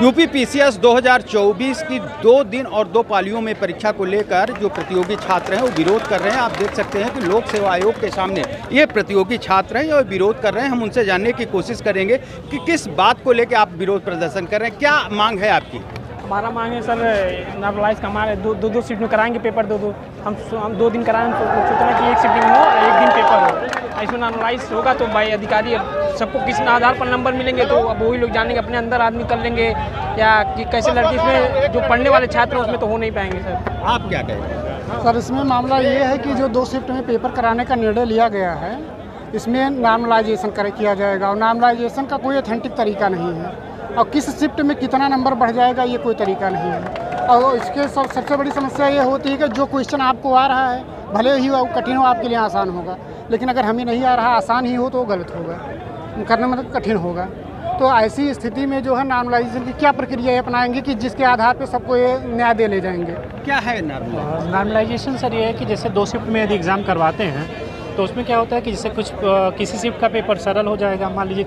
UP PCS 2024 की 2 दिन और 2 पालियों में परीक्षा को लेकर जो प्रतियोगी छात्र हैं वो विरोध कर रहे हैं। आप देख सकते हैं कि लोक सेवा आयोग के सामने ये प्रतियोगी छात्र हैं और विरोध कर रहे हैं। हम उनसे जानने की कोशिश करेंगे कि किस बात को लेकर आप विरोध प्रदर्शन कर रहे हैं, क्या मांग है आपकी? हमारा मांग है सर, नॉर्मलाइज का हमारे दो शिफ्ट में कराएंगे पेपर। हम 2 दिन कराएंगे तो सोच रहे हैं कि 1 शिफ्टिंग हो और 1 दिन पेपर हो। इसमें नॉर्मलाइज होगा तो भाई अधिकारी सबको किस आधार पर नंबर मिलेंगे तो अब वही लोग जानेंगे, अपने अंदर आदमी कर लेंगे या कि कैसे लड़के इसमें जो पढ़ने वाले छात्र हैं उसमें तो हो नहीं पाएंगे सर। आप क्या कहेंगे? सर इसमें मामला ये है कि जो 2 शिफ्ट में पेपर कराने का निर्णय लिया गया है, इसमें नॉर्मलाइजेशन किया जाएगा और नॉर्मलाइजेशन का कोई ऑथेंटिक तरीका नहीं है और किस शिफ्ट में कितना नंबर बढ़ जाएगा ये कोई तरीका नहीं है। और इसके सबसे बड़ी समस्या ये होती है कि जो क्वेश्चन आपको आ रहा है भले ही वो कठिन हो, आपके लिए आसान होगा, लेकिन अगर हमें नहीं आ रहा आसान ही हो तो वो गलत होगा, करने में कठिन होगा। तो ऐसी स्थिति में जो है नॉर्मलाइजेशन की क्या प्रक्रिया अपनाएंगे कि जिसके आधार पर सबको ये न्याय दे ले जाएंगे? क्या है नॉर्मलाइजेशन सर ये है कि जैसे 2 शिफ्ट में यदि एग्ज़ाम करवाते हैं तो उसमें क्या होता है कि जैसे किसी शिफ्ट का पेपर सरल हो जाएगा, मान लीजिए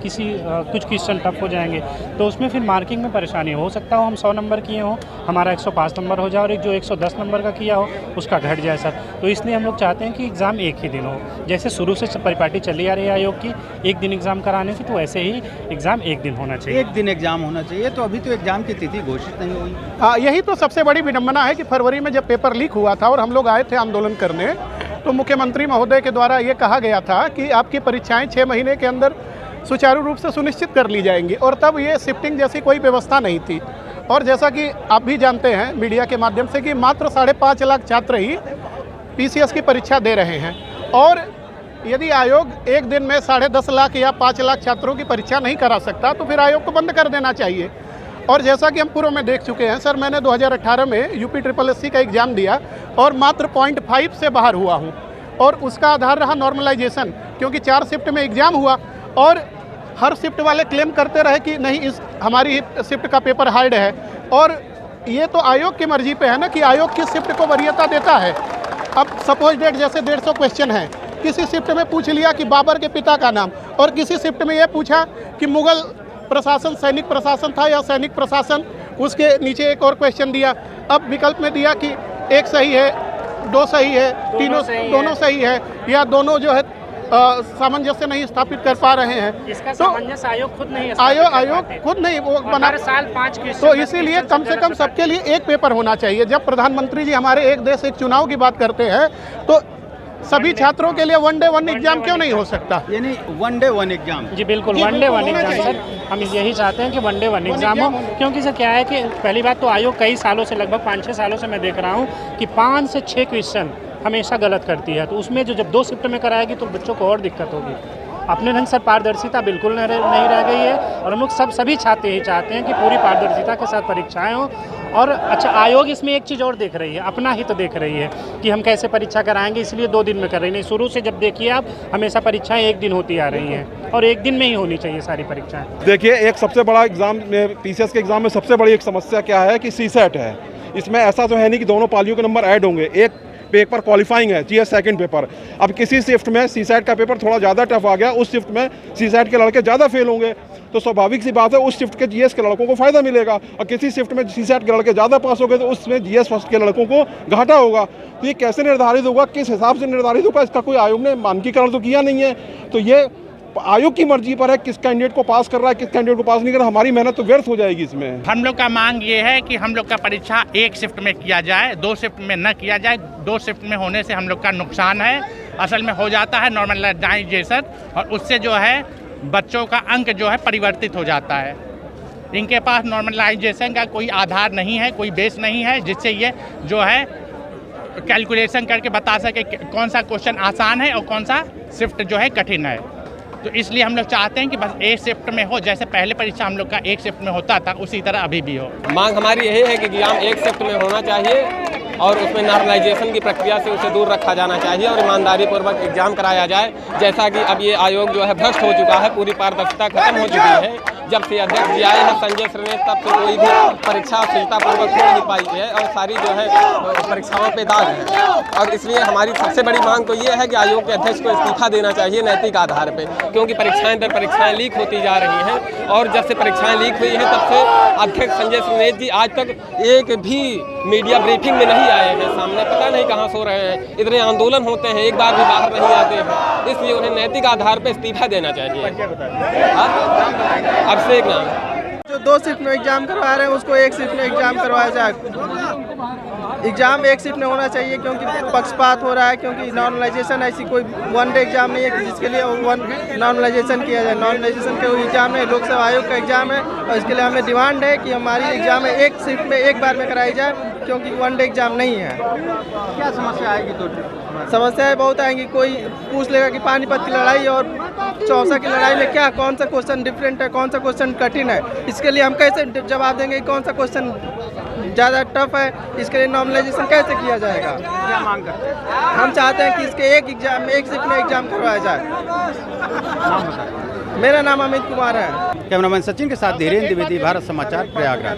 कुछ क्वेश्चन टफ हो जाएंगे तो उसमें फिर मार्किंग में परेशानी हो सकता हो हम 100 नंबर किए हों, हमारा 105 नंबर हो जाए और एक जो 110 नंबर का किया हो उसका घट जाए सर। तो इसलिए हम लोग चाहते हैं कि एग्ज़ाम एक ही दिन हो, जैसे शुरू से परिपाटी चली आ रही है आयोग की 1 दिन एग्ज़ाम कराने से, तो ऐसे ही एग्ज़ाम 1 दिन होना चाहिए। 1 दिन एग्जाम होना चाहिए। तो अभी तो एग्जाम की तिथि घोषित नहीं हुई। यही तो सबसे बड़ी विडम्बना है कि फरवरी में जब पेपर लीक हुआ था और हम लोग आए थे आंदोलन करने तो मुख्यमंत्री महोदय के द्वारा ये कहा गया था कि आपकी परीक्षाएं 6 महीने के अंदर सुचारू रूप से सुनिश्चित कर ली जाएंगी और तब ये शिफ्टिंग जैसी कोई व्यवस्था नहीं थी। और जैसा कि आप भी जानते हैं मीडिया के माध्यम से कि मात्र 5.5 लाख छात्र ही पीसीएस की परीक्षा दे रहे हैं और यदि आयोग एक दिन में 10.5 लाख या 5 लाख छात्रों की परीक्षा नहीं करा सकता तो फिर आयोग को बंद कर देना चाहिए। और जैसा कि हम पूर्व में देख चुके हैं सर, मैंने 2018 में यूपी SSC का एग्ज़ाम दिया और मात्र 0.5 से बाहर हुआ हूँ और उसका आधार रहा नॉर्मलाइजेशन, क्योंकि 4 शिफ्ट में एग्ज़ाम हुआ और हर शिफ्ट वाले क्लेम करते रहे कि नहीं इस हमारी शिफ्ट का पेपर हार्ड है। और ये तो आयोग की मर्जी पे है ना कि आयोग किस शिफ्ट को वरीयता देता है। अब सपोज डेट जैसे 150 क्वेश्चन है, किसी शिफ्ट में पूछ लिया कि बाबर के पिता का नाम और किसी शिफ्ट में ये पूछा कि मुग़ल प्रशासन सैनिक प्रशासन था या सैनिक प्रशासन, उसके नीचे एक और क्वेश्चन दिया। अब विकल्प में दिया कि 1 सही है, 2 सही है, दोनों सही है या दोनों जो है सामंजस्य नहीं स्थापित कर पा रहे हैं। इसका सामंजस्य आयोग खुद नहीं आयोग खुद नहीं वो बना। हर साल 5 तो इसीलिए कम से कम सबके लिए एक पेपर होना चाहिए। जब प्रधानमंत्री जी हमारे एक देश एक चुनाव की बात करते हैं तो सभी छात्रों के लिए 1 डे 1 एग्जाम क्यों नहीं हो सकता? यानी 1 डे 1 एग्जाम। जी बिल्कुल, 1 डे 1 एग्जाम सर, हम यही चाहते हैं कि 1 डे 1 एग्जाम हो। क्योंकि सर क्या है कि पहली बात तो आयोग कई सालों से, लगभग 5-6 सालों से मैं देख रहा हूँ कि 5 से 6 क्वेश्चन हमेशा गलत करती है। तो उसमें जो जब 2 शिफ्ट में कराएगी तो बच्चों को और दिक्कत होगी। अपने ढंग से पारदर्शिता बिल्कुल नहीं रह गई है और हम लोग सभी छात्र यही चाहते हैं कि पूरी पारदर्शिता के साथ परीक्षाएं हों। और अच्छा, आयोग इसमें एक चीज़ और देख रही है, अपना हित देख रही है कि हम कैसे परीक्षा कराएंगे, इसलिए 2 दिन में कर रही नहीं। शुरू से जब देखिए आप, हमेशा परीक्षाएं 1 दिन होती आ रही हैं और 1 दिन में ही होनी चाहिए सारी परीक्षाएं। देखिए, एक सबसे बड़ा एग्ज़ाम में पीसीएस के एग्ज़ाम में सबसे बड़ी एक समस्या क्या है कि सीसेट है। इसमें ऐसा तो है नहीं कि दोनों पालियों के नंबर ऐड होंगे, एक पेपर क्वालिफाइंग है, जीएस सेकंड पेपर। अब किसी शिफ्ट में सीसेट का पेपर थोड़ा ज़्यादा टफ आ गया, उस शिफ्ट में सीसेट के लड़के ज़्यादा फेल होंगे, तो स्वाभाविक सी बात है उस शिफ्ट के जीएस के लड़कों को फ़ायदा मिलेगा। और किसी शिफ्ट में सीसेट के लड़के ज़्यादा पास हो गए तो उसमें जीएस फर्स्ट के लड़कों को घाटा होगा। तो ये कैसे निर्धारित होगा, किस हिसाब से निर्धारित होगा, इसका कोई आयोग ने मानकीकरण तो किया नहीं है। तो ये आयोग की मर्जी पर है किस कैंडिडेट को पास कर रहा है, किस कैंडिडेट को पास नहीं कर रहा। हमारी मेहनत तो व्यर्थ हो जाएगी इसमें। हम लोग का मांग ये है कि हम लोग का परीक्षा 1 शिफ्ट में किया जाए, 2 शिफ्ट में न किया जाए। 2 शिफ्ट में होने से हम लोग का नुकसान है, असल में हो जाता है नॉर्मलाइजेशन और उससे जो है बच्चों का अंक जो है परिवर्तित हो जाता है। इनके पास नॉर्मलाइजेशन का कोई आधार नहीं है, कोई बेस नहीं है जिससे ये जो है कैलकुलेशन करके बता सके कौन सा क्वेश्चन आसान है और कौन सा शिफ्ट जो है कठिन है। तो इसलिए हम लोग चाहते हैं कि बस 1 शिफ्ट में हो, जैसे पहले परीक्षा हम लोग का 1 शिफ्ट में होता था उसी तरह अभी भी हो। मांग हमारी यही है कि एग्जाम 1 शिफ्ट में होना चाहिए और उसमें नॉर्मलाइजेशन की प्रक्रिया से उसे दूर रखा जाना चाहिए और ईमानदारी पूर्वक एग्जाम कराया जाए। जैसा कि अब ये आयोग जो है भ्रष्ट हो चुका है, पूरी पारदर्शिता खत्म हो चुकी है जब से अध्यक्ष जी आए हैं संजय श्रीनेश, तब से कोई भी परीक्षा सुचारूपूर्वक हो नहीं पाई है और सारी जो है परीक्षाओं पे दाग है। और इसलिए हमारी सबसे बड़ी मांग तो ये है कि आयोग के अध्यक्ष को इस्तीफा देना चाहिए नैतिक आधार पे, क्योंकि परीक्षाएं दर परीक्षाएं लीक होती जा रही हैं और जब से परीक्षाएं लीक हुई हैं तब से अध्यक्ष संजय श्रीनेश जी आज तक एक भी मीडिया ब्रीफिंग में नहीं आए हैं सामने, पता नहीं कहाँ सो रहे हैं। इतने आंदोलन होते हैं, एक बार भी बाहर नहीं आते हैं, इसलिए उन्हें नैतिक आधार पर इस्तीफा देना चाहिए। अभिषेक नाम जो 2 शिफ्ट में एग्जाम करवा रहे हैं उसको 1 शिफ्ट में एग्जाम करवाया जाए। एग्जाम 1 शिफ्ट में होना चाहिए क्योंकि पक्षपात हो रहा है, क्योंकि नॉर्मलाइजेशन ऐसी कोई 1 डे एग्जाम नहीं है कि जिसके लिए नॉर्मलाइजेशन किया जाए। नॉर्मलाइजेशन के एग्जाम है, लोकसेवा आयोग का एग्जाम है और इसके लिए हमें डिमांड है कि हमारी एग्जाम में 1 शिफ्ट में एक बार में कराई जाए, क्योंकि 1 डे एग्जाम नहीं है। क्या समस्या आएगी? तो समस्याएं बहुत आएंगी। कोई पूछ लेगा कि पानीपत की लड़ाई और चौसा की लड़ाई में क्या, कौन सा क्वेश्चन डिफरेंट है, कौन सा क्वेश्चन कठिन है, इसके लिए हम कैसे जवाब देंगे? कौन सा क्वेश्चन ज़्यादा टफ है, इसके लिए नॉर्मलाइजेशन कैसे किया जाएगा? क्या मांग करते हैं? हम चाहते हैं कि इसके 1 शिफ्ट में एग्जाम करवाया जाए। मेरा नाम अमित कुमार है। कैमरामैन सचिन के साथ धीरेन्द्र द्विवेदी, भारत समाचार, प्रयागराज।